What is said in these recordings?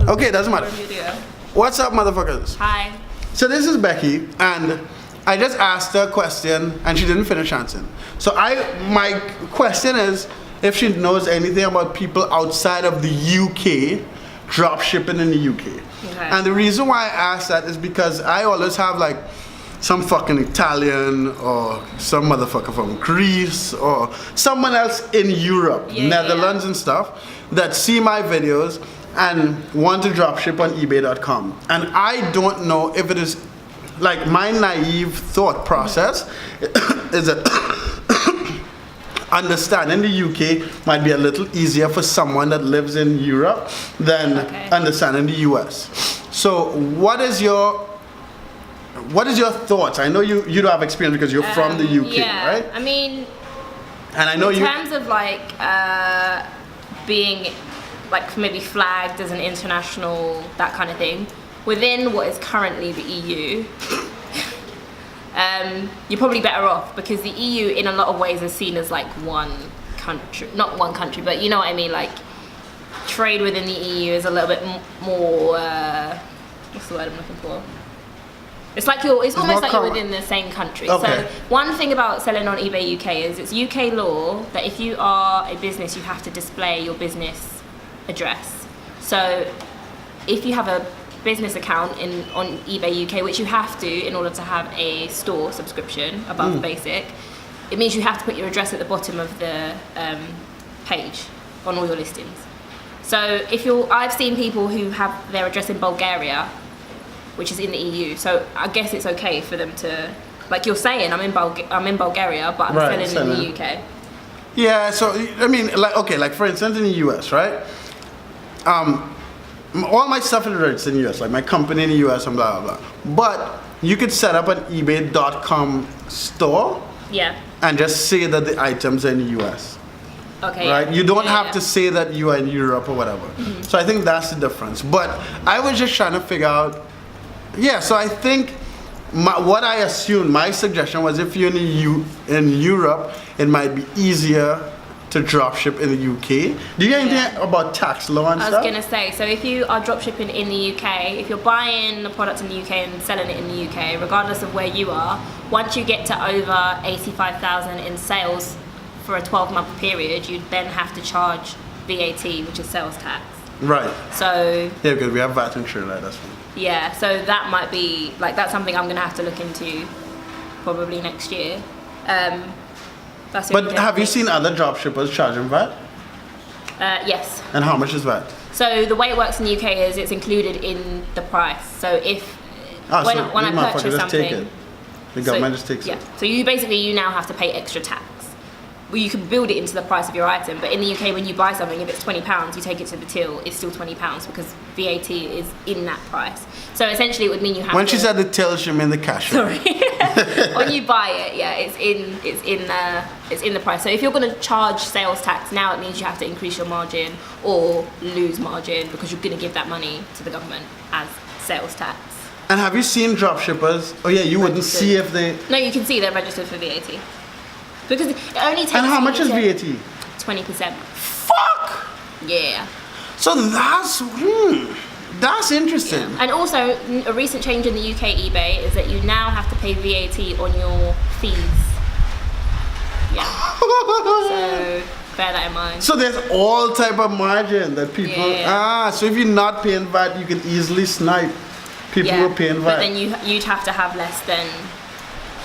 Okay, doesn't matter. What's up, motherfuckers? Hi. So this is Becky, and I just asked her a question, and she didn't finish answering. So my question is, if she knows anything about people outside of the UK drop shipping in the UK. Okay. And the reason why I asked that is because I always have like some fucking Italian or some motherfucker from Greece or someone else in Europe, Netherlands and stuff, that see my videos and want to drop ship on eBay.com. And I don't know if it is, like, my naive thought process is that understanding the UK might be a little easier for someone that lives in Europe than understanding the US. So what is your thoughts? I know you don't have experience because you're from the UK, right? I mean, and I know in terms of like being like maybe flagged as an international, that kind of thing, within what is currently the EU, you're probably better off because the EU in a lot of ways is seen as like one country, not one country, but you know what I mean, like trade within the EU is a little bit more, what's the word I'm looking for? It's like it's almost like you're within the same country. Okay. So one thing about selling on eBay UK is it's UK law that if you are a business, you have to display your business address. So if you have a business account on eBay UK, which you have to in order to have a store subscription above basic, it means you have to put your address at the bottom of the page on all your listings. So I've seen people who have their address in Bulgaria, which is in the EU, so I guess it's okay for them to, like you're saying, I'm in Bulgaria, but I'm selling in the UK. Yeah, so I mean, like for instance in the US, right? All my stuff is registered in the US, like my company in the US and blah blah blah. But you could set up an eBay.com store, and just say that the items are in the US. Okay. Right? You don't have to say that you are in Europe or whatever. So I think that's the difference. But I was just trying to figure out. Yeah, so I think what I assumed, my suggestion was if you're in Europe, it might be easier to drop ship in the UK. Do you know anything about tax law and stuff? I was going to say, so if you are drop shipping in the UK, if you're buying the product in the UK and selling it in the UK, regardless of where you are, once you get to over 85,000 in sales for a 12-month period, you then have to charge VAT, which is sales tax. Right. So yeah, because we have VAT and shit like that's fine. Yeah, so that might be like that's something I'm gonna have to look into probably next year. But have you seen other dropshippers charging VAT? Yes. And how much is VAT? So the way it works in the UK is it's included in the price. So if when I purchase something, the government just takes it. So you now have to pay extra tax. Well, you can build it into the price of your item, but in the UK, when you buy something, if it's £20, you take it to the till, it's still £20 because VAT is in that price. So essentially, it would mean you have. When she said the till, she meant the cash. Sorry. When you buy it, it's in the price. So if you're going to charge sales tax now, it means you have to increase your margin or lose margin because you're going to give that money to the government as sales tax. And have you seen dropshippers? Oh yeah, you wouldn't see if they. No, you can see they're registered for VAT. Because it only takes. And how much is VAT? 20%. Fuck! Yeah. So that's interesting. Yeah. And also, a recent change in the UK eBay is that you now have to pay VAT on your fees. Yeah. So bear that in mind. So there's all type of margin that people. So if you're not paying VAT, you can easily snipe people who are paying VAT. But then you'd have to have less than.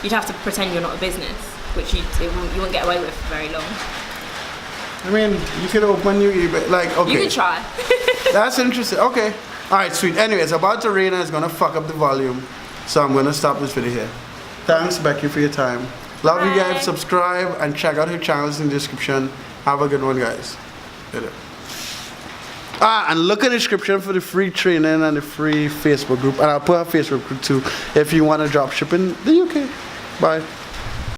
You'd have to pretend you're not a business, which you wouldn't get away with for very long. I mean, you could open your eBay, like, okay. You could try. That's interesting, okay. Alright, sweet. Anyway, it's about to rain and it's gonna fuck up the volume. So I'm gonna stop this video here. Thanks, Becky, for your time. Love you guys, subscribe and check out her channels in the description. Have a good one, guys. Later. And look in the description for the free training and the free Facebook group. And I'll put our Facebook group too if you want to drop ship in the UK. Bye.